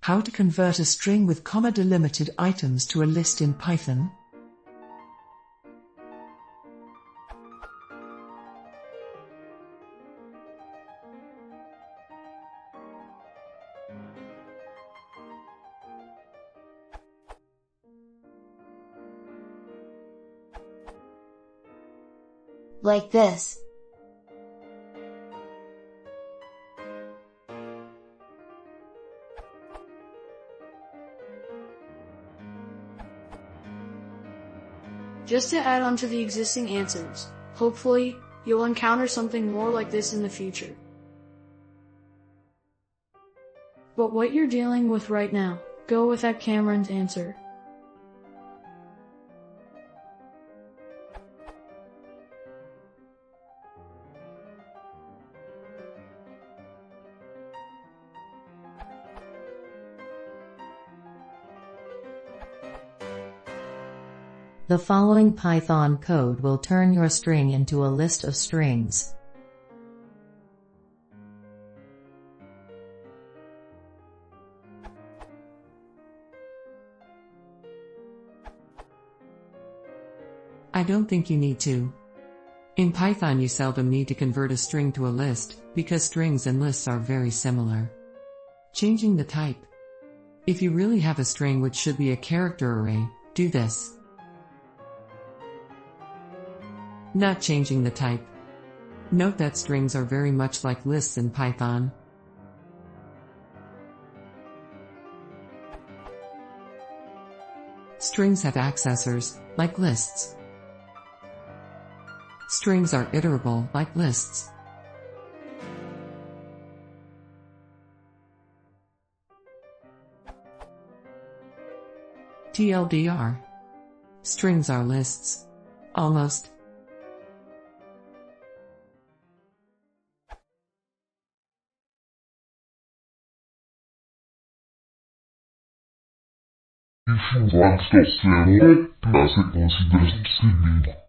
How to convert a string with comma-delimited items to a list in Python. Like this. Just to add on to the existing answers, hopefully, you'll encounter something more like this in the future. But what you're dealing with right now, go with that Cameron's answer. The following Python code will turn your string into a list of strings. I don't think you need to. In Python you seldom need to convert a string to a list, because strings and lists are very similar. Changing the type. If you really have a string which should be a character array, do this. Not changing the type. Note that strings are very much like lists in Python. Strings have accessors, like lists. Strings are iterable, like lists. TLDR. Strings are lists. Almost. Isso vai estar certo para ser considerado seguido.